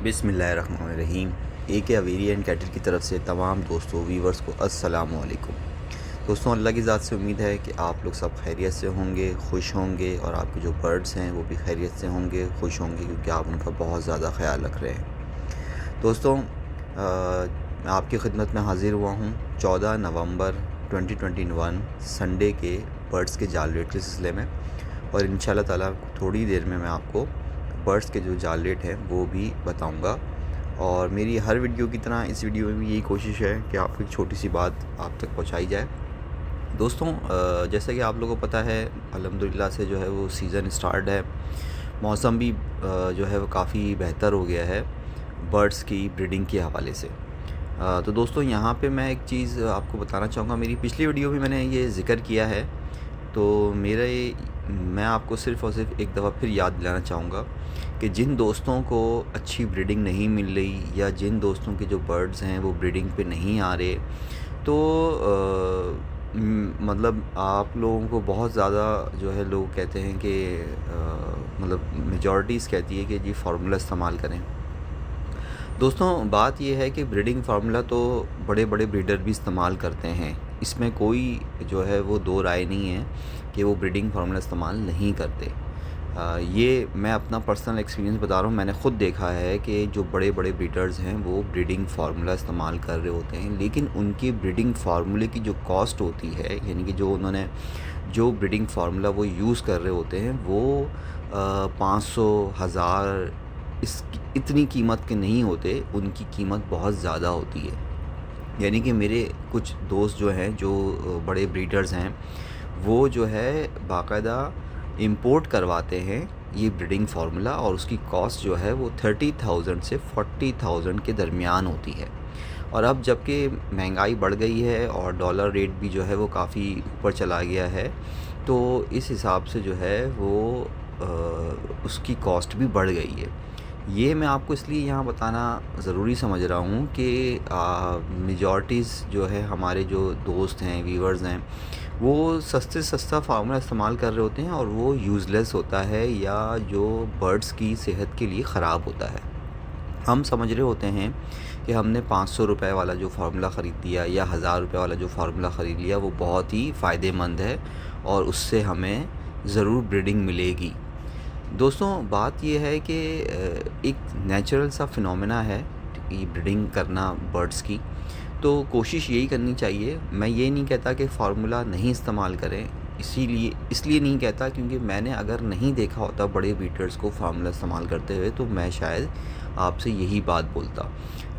बिस्मिल्लाहिर्रहमानिर्रहीम। AK अवेरी and cattle की तरफ से तमाम दोस्तों वीवर्स को अस्सलामु अलैकुम। दोस्तों, अल्लाह की ज़ात से उम्मीद है कि आप लोग सब खैरियत से होंगे, खुश होंगे और आपके जो बर्ड्स हैं वो भी खैरियत से होंगे, खुश होंगे, क्योंकि आप उनका बहुत ज़्यादा ख्याल रख रहे हैं। दोस्तों, मैं आपकी खिदमत में हाज़िर हुआ हूँ 14 नवंबर 2021 संडे के बर्ड्स के जाल रेट के सिलसिले में, और इंशाल्लाह ताला थोड़ी देर में मैं आपको बर्ड्स के जो जाल रेट हैं वो भी बताऊंगा। और मेरी हर वीडियो की तरह इस वीडियो में भी यही कोशिश है कि आपको एक छोटी सी बात आप तक पहुंचाई जाए। दोस्तों, जैसा कि आप लोगों को पता है, अल्हम्दुलिल्लाह से जो है वो सीज़न स्टार्ट है, मौसम भी जो है वो काफ़ी बेहतर हो गया है बर्ड्स की ब्रीडिंग के हवाले से। तो दोस्तों, यहाँ पे मैं एक चीज़ आपको बताना चाहूँगा। मेरी पिछली वीडियो में मैंने ये ज़िक्र किया है, तो मैं आपको सिर्फ़ और सिर्फ एक दफ़ा फिर याद दिलाना चाहूँगा कि जिन दोस्तों को अच्छी ब्रीडिंग नहीं मिल रही या जिन दोस्तों के जो बर्ड्स हैं वो ब्रीडिंग पे नहीं आ रहे, तो मतलब आप लोगों को बहुत ज़्यादा जो है लोग कहते हैं कि मतलब मेजॉरिटीज़ कहती है कि जी फार्मूला इस्तेमाल करें। दोस्तों, बात यह है कि ब्रीडिंग फार्मूला तो बड़े बड़े ब्रीडर भी इस्तेमाल करते हैं, इसमें कोई जो है वो दो राय नहीं है कि वो ब्रीडिंग फार्मूला इस्तेमाल नहीं करते। ये मैं अपना पर्सनल एक्सपीरियंस बता रहा हूँ। मैंने ख़ुद देखा है कि जो बड़े बड़े ब्रीडर्स हैं वो ब्रीडिंग फार्मूला इस्तेमाल कर रहे होते हैं, लेकिन उनकी ब्रीडिंग फार्मूले की जो कॉस्ट होती है, यानी कि जो ब्रीडिंग फार्मूला वो यूज़ कर रहे होते हैं वो 500 हज़ार इतनी कीमत के नहीं होते, उनकी कीमत बहुत ज़्यादा होती है। यानी कि मेरे कुछ दोस्त जो हैं, जो बड़े ब्रीडर्स हैं, वो जो है बाकायदा इंपोर्ट करवाते हैं ये ब्रीडिंग फार्मूला, और उसकी कॉस्ट जो है वो 30,000 से 40,000 के दरमियान होती है। और अब जबकि महंगाई बढ़ गई है और डॉलर रेट भी जो है वो काफ़ी ऊपर चला गया है, तो इस हिसाब से जो है वो उसकी कॉस्ट भी बढ़ गई है। ये मैं आपको इसलिए यहाँ बताना ज़रूरी समझ रहा हूँ कि मेजॉरिटीज़ जो है हमारे जो दोस्त हैं, व्यूअर्स हैं, वो सस्ते सस्ता फार्मूला इस्तेमाल कर रहे होते हैं और वो यूज़लेस होता है या जो बर्ड्स की सेहत के लिए ख़राब होता है। हम समझ रहे होते हैं कि हमने 500 रुपए वाला जो फार्मूला ख़रीद लिया या 1000 रुपये वाला जो फार्मूला ख़रीद लिया वो बहुत ही फ़ायदेमंद है और उससे हमें ज़रूर ब्रीडिंग मिलेगी। दोस्तों, बात यह है कि एक नेचुरल सा फिनोमेना है ये ब्रीडिंग करना बर्ड्स की, तो कोशिश यही करनी चाहिए। मैं ये नहीं कहता कि फार्मूला नहीं इस्तेमाल करें, इसलिए नहीं कहता क्योंकि मैंने अगर नहीं देखा होता बड़े ब्रीडर्स को फार्मूला इस्तेमाल करते हुए तो मैं शायद आपसे यही बात बोलता,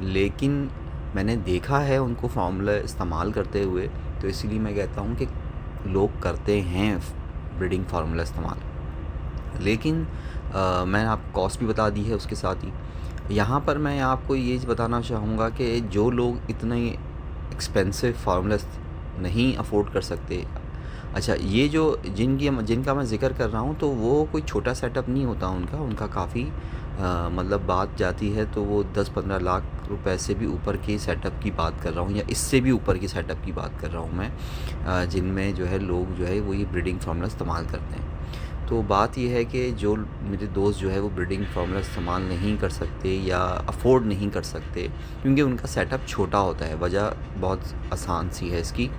लेकिन मैंने देखा है उनको फार्मूला इस्तेमाल करते हुए, तो इसीलिए मैं कहता हूँ कि लोग करते हैं ब्रीडिंग फार्मूला इस्तेमाल। लेकिन मैंने आपको कॉस्ट भी बता दी है उसके साथ ही। यहाँ पर मैं आपको ये बताना चाहूँगा कि जो लोग इतने एक्सपेंसिव फार्मूला नहीं अफोर्ड कर सकते, अच्छा, ये जो जिनका मैं ज़िक्र कर रहा हूँ, तो वो कोई छोटा सेटअप नहीं होता उनका काफ़ी मतलब बात जाती है तो वो 10-15 लाख रुपए से भी ऊपर के सेटअप की बात कर रहा हूँ, या इससे भी ऊपर की सेटअप की बात कर रहा हूँ मैं, जिनमें जो है लोग जो है वो ये ब्रीडिंग फार्मूला इस्तेमाल करते हैं। तो बात यह है कि जो मेरे दोस्त जो है वो ब्रीडिंग फार्मूला इस्तेमाल नहीं कर सकते या अफोर्ड नहीं कर सकते क्योंकि उनका सेटअप छोटा होता है। वजह बहुत आसान सी है इसकी।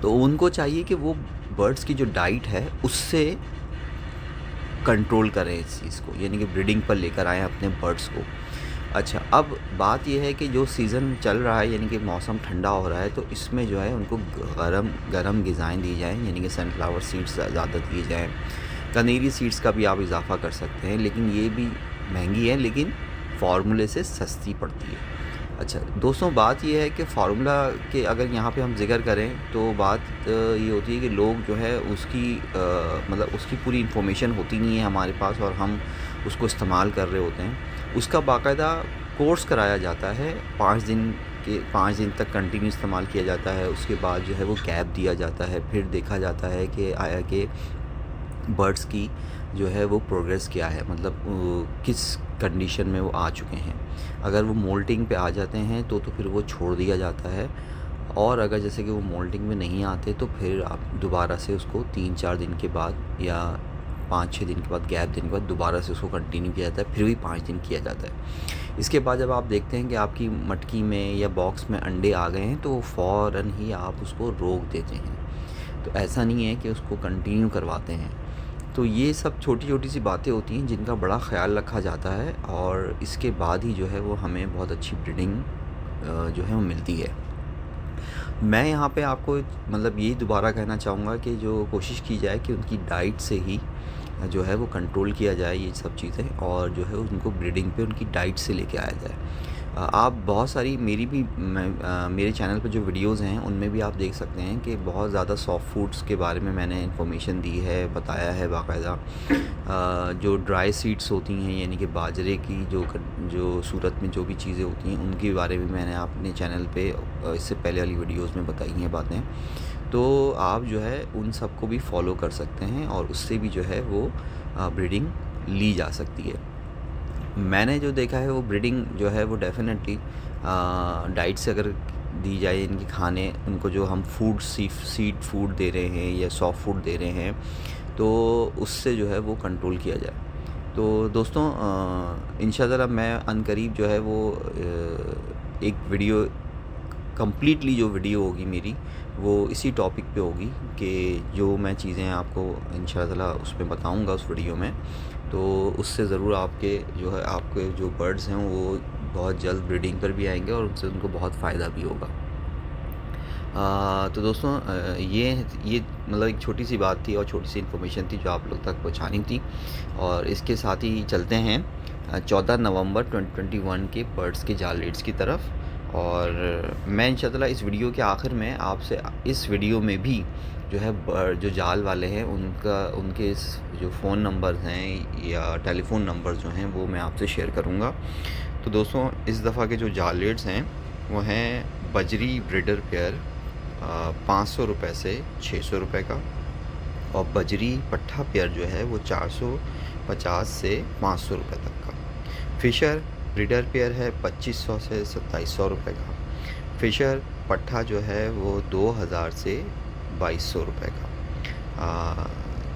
तो उनको चाहिए कि वो बर्ड्स की जो डाइट है उससे कंट्रोल करें इस चीज़ को, यानी कि ब्रीडिंग पर लेकर आएँ अपने बर्ड्स को। अच्छा, अब बात यह है कि जो सीज़न चल रहा है, यानी कि मौसम ठंडा हो रहा है, तो इसमें जो है उनको गरम ग़िज़ाएँ दी जाएँ, यानी कि सनफ्लावर सीड्स ज़्यादा दिए जाएँ। कनेरी सीड्स का भी आप इजाफ़ा कर सकते हैं, लेकिन ये भी महंगी है, लेकिन फार्मूले से सस्ती पड़ती है। अच्छा दोस्तों, बात ये है कि फार्मूला के अगर यहाँ पे हम ज़िक्र करें तो बात ये होती है कि लोग जो है उसकी मतलब उसकी पूरी इन्फॉर्मेशन होती नहीं है हमारे पास और हम उसको इस्तेमाल कर रहे होते हैं। उसका बाकायदा कोर्स कराया जाता है, 5 दिन तक कंटिन्यू इस्तेमाल किया जाता है। उसके बाद जो है वो गैप दिया जाता है, फिर देखा जाता है कि आया कि बर्ड्स की जो है वो प्रोग्रेस क्या है, मतलब किस कंडीशन में वो आ चुके हैं। अगर वो मोल्टिंग पे आ जाते हैं तो फिर वो छोड़ दिया जाता है, और अगर जैसे कि वो मोल्टिंग में नहीं आते तो फिर आप दोबारा से उसको 3-4 दिन के बाद या 5-6 दिन के बाद गैप देने के बाद दोबारा से उसको कंटिन्यू किया जाता है, फिर भी 5 दिन किया जाता है। इसके बाद जब आप देखते हैं कि आपकी मटकी में या बॉक्स में अंडे आ गए हैं तो फ़ौरन ही आप उसको रोक देते हैं। तो ऐसा नहीं है कि उसको कंटिन्यू करवाते हैं। तो ये सब छोटी-छोटी सी बातें होती हैं जिनका बड़ा ख़्याल रखा जाता है, और इसके बाद ही जो है वो हमें बहुत अच्छी ब्रीडिंग जो है वो मिलती है। मैं यहाँ पे आपको मतलब यही दोबारा कहना चाहूँगा कि जो कोशिश की जाए कि उनकी डाइट से ही जो है वो कंट्रोल किया जाए ये सब चीज़ें, और जो है उनको ब्रीडिंग पे उनकी डाइट से लेके आया जाए। आप बहुत सारी मेरे चैनल पे जो वीडियोज़ हैं उनमें भी आप देख सकते हैं कि बहुत ज़्यादा सॉफ्ट फूड्स के बारे में मैंने इन्फॉर्मेशन दी है, बताया है बाकायदा। जो ड्राई सीड्स होती हैं यानी कि बाजरे की जो सूरत में जो भी चीज़ें होती हैं उनके बारे में मैंने अपने चैनल पे इससे पहले वाली वीडियोज़ में बताई हैं बातें। तो आप जो है उन सब को भी फॉलो कर सकते हैं और उससे भी जो है वो ब्रीडिंग ली जा सकती है। मैंने जो देखा है वो ब्रीडिंग जो है वो डेफ़िनेटली डाइट से अगर दी जाए, इनके खाने उनको जो हम सीड फूड दे रहे हैं या सॉफ्ट फूड दे रहे हैं, तो उससे जो है वो कंट्रोल किया जाए। तो दोस्तों इंशाअल्लाह मैं अनकरीब जो है वो एक वीडियो कम्प्लीटली जो वीडियो होगी मेरी वो इसी टॉपिक पे होगी कि जो मैं चीज़ें आपको इंशाअल्लाह उसमें बताऊंगा उस वीडियो में। तो उससे ज़रूर आपके जो बर्ड्स हैं वो बहुत जल्द ब्रीडिंग पर भी आएंगे और उनसे उनको बहुत फ़ायदा भी होगा। तो दोस्तों ये मतलब एक छोटी सी बात थी और छोटी सी इन्फॉर्मेशन थी जो आप लोग तक पहुंचानी थी, और इसके साथ ही चलते हैं 14 नवंबर 2021 के बर्ड्स के जाल रेट्स की तरफ। और मैं इंशाअल्लाह इस वीडियो के आखिर में आपसे इस वीडियो में भी जो है जो जाल वाले हैं उनके जो फ़ोन नंबर्स हैं या टेलीफ़ोन नंबर्स जो हैं वो मैं आपसे शेयर करूँगा। तो दोस्तों इस दफ़ा के जो जाल रेट्स हैं वो हैं बजरी ब्रीडर पेयर 500 रुपये से 600 रुपये का, और बजरी पट्ठा पेयर जो है वो 450 से 500 रुपये तक का। फ़िशर ब्रीडर पेयर है 2500 से 2700 रुपये का। फ़िशर पट्ठा जो है वो 2000 से 2200 रुपये का।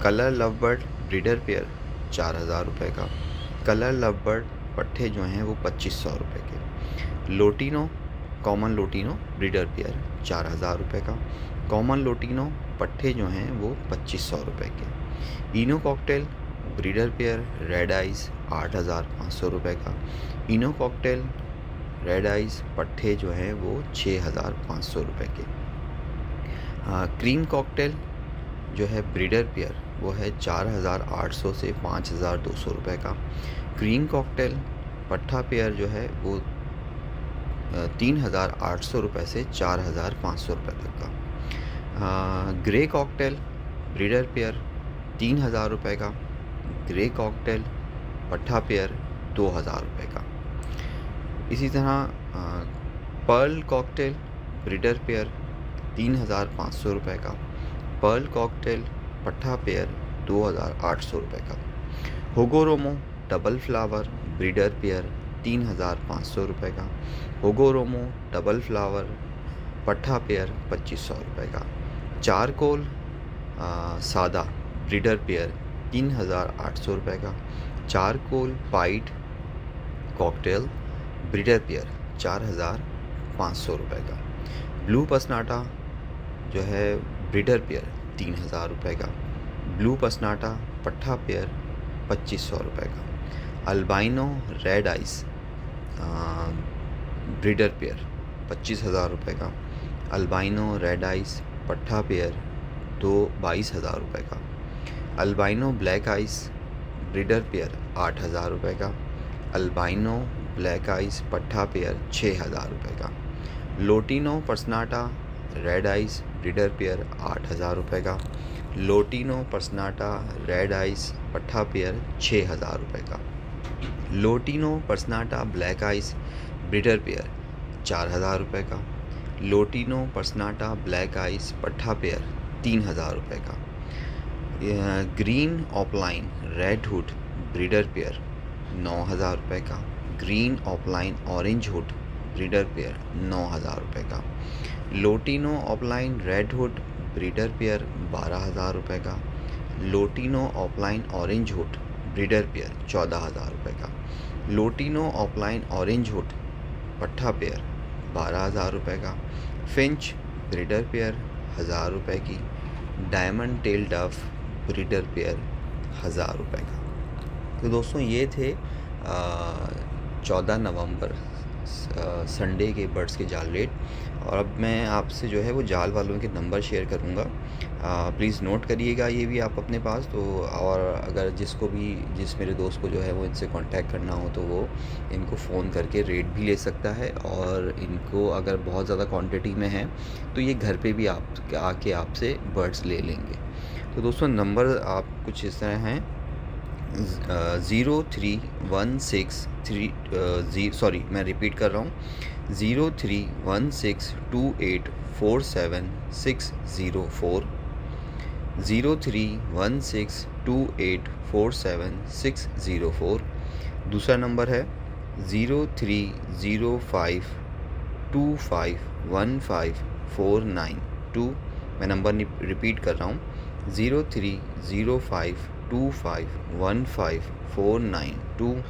कलर लवबर्ड ब्रीडर पेयर 4000 रुपये का। कलर लवबर्ड पट्ठे जो हैं वो 2500 रुपये के। Lutino common lutino breeder pair 4000 रुपये का। कॉमन लोटिनो पट्ठे जो हैं वो 2500 रुपये के। Ino cockatiel breeder pair red eyes 8500 रुपये का। इनो कॉकटेल रेड आइस पट्ठे जो हैं वो 6500 रुपये के। क्रीम कॉकटेल जो है ब्रीडर पेयर वो है 4800 से 5200 रुपये का। क्रीम कॉकटेल पट्ठा पेयर जो है वो 3800 रुपये से 4500 रुपये तक का। ग्रे कॉकटेल ब्रीडर पेयर 3000 रुपये का। ग्रे कॉकटेल पट्ठा पेयर 2000 रुपये का। इसी तरह पर्ल कॉकटेल ब्रीडर पेयर 3500 रुपये का। पर्ल कॉकटेल पट्ठा पेयर 2800 रुपये का। होगोरोमो डबल फ्लावर ब्रीडर पेयर 3500 रुपये का। होगोरोमो डबल फ्लावर पट्ठा पेयर 2500 रुपये का। चारकोल सादा ब्रीडर पेयर 3800 रुपये का। Charcoal white cocktail breeder pair 4500 रुपये का। ब्लू पसनाटा जो है ब्रीडर पेयर 3000 रुपये का। ब्लू पसनाटा पट्ठा पेयर 2500 रुपये का। Albino red ice breeder pair 25000 रुपये का। अल्बाइनो रेड आइस पट्ठा पेयर 22,000 रुपये का। Albino black ice breeder pair 8000 रुपये का। अल्बाइनो ब्लैक आइस पट्ठा पेयर 6000 रुपये का। Lutino पर्सनाटा red ice breeder pair 8000 रुपये का। लोटिनो पर्सनाटा रेड आइस पट्ठा पेयर 6000 रुपये का। Lutino पर्सनाटा black ice breeder pair 4000 रुपये का। लोटिनो पर्सनाटा ब्लैक आइस पट्ठा पेयर 3000 रुपये का। Green offline red hood breeder pair 9000 रुपये का। Green offline orange hood breeder pair 9000 रुपये का। Lutino offline red hood breeder pair 12000 रुपये का। Lutino offline orange hood breeder pair 14,000 रुपये का। लोटिनो ऑफलाइन ऑरेंज हुड पट्ठा पेयर 12,000 रुपये का। फिंच ब्रीडर पेयर 1,000 रुपये की। डायमंड टेल डफ ब्रीडर पेयर 1,000 रुपये का। तो दोस्तों ये थे 14 नवंबर संडे के बर्ड्स के जाल रेट। और अब मैं आपसे जो है वो जाल वालों के नंबर शेयर करूँगा, प्लीज़ नोट करिएगा ये भी आप अपने पास। तो और अगर जिस मेरे दोस्त को जो है वो इनसे कांटेक्ट करना हो तो वो इनको फ़ोन करके रेट भी ले सकता है, और इनको अगर बहुत ज़्यादा क्वांटिटी में है तो ये घर पे भी आके आपसे बर्ड्स ले लेंगे। तो दोस्तों नंबर आप कुछ इस तरह हैं, 0316 सॉरी मैं रिपीट कर रहा हूँ, 031628474604, 031628474604। दूसरा नंबर है 0305251549 मैं नंबर रिपीट कर रहा हूँ, 0305251549।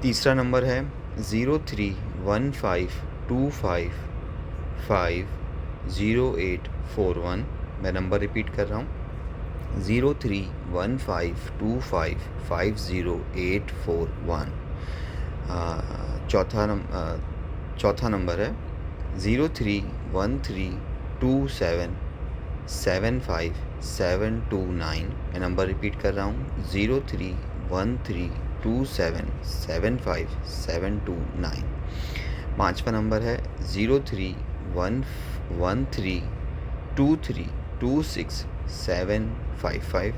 तीसरा नंबर है 0315255041 मैं नंबर रिपीट कर रहा हूँ, 031525508141। चौथा नंबर है 0313277579 मैं नंबर रिपीट कर रहा हूँ, 0313277579। पांचवा नंबर है 031323265755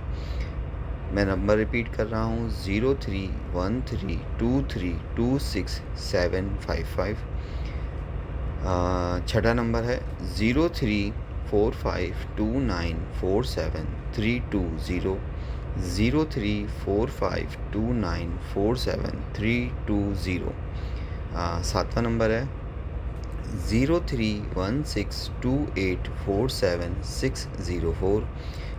मैं नंबर रिपीट कर रहा हूँ, 031323265755। छठा नंबर है 0345294732 0345294732। सातवां नंबर है 031628474604,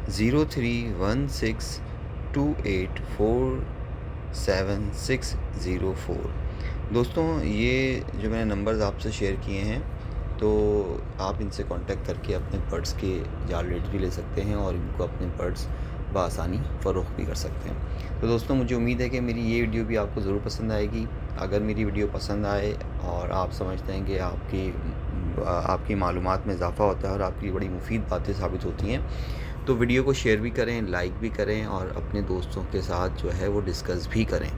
031628474604। दोस्तों ये जो मैंने नंबर्स आपसे शेयर किए हैं, तो आप इनसे कांटेक्ट करके अपने बर्ड्स के जाल रेट भी ले सकते हैं और इनको अपने बर्ड्स बआसानी फ़रोख्त भी कर सकते हैं। तो दोस्तों मुझे उम्मीद है कि मेरी ये वीडियो भी आपको ज़रूर पसंद आएगी। अगर मेरी वीडियो पसंद आए और आप समझते हैं कि आपकी मालूमात में इजाफ़ा होता है और आपकी बड़ी मुफीद बातें साबित होती हैं, तो वीडियो को शेयर भी करें, लाइक भी करें और अपने दोस्तों के साथ जो है वो डिस्कस भी करें।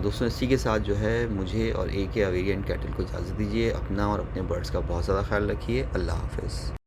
दोस्तों इसी के साथ जो है मुझे और AK अवेरियन कैटल को इजाज़त दीजिए। अपना और अपने बर्ड्स का बहुत ज़्यादा ख्याल रखिए। अल्लाह हाफ़िज़।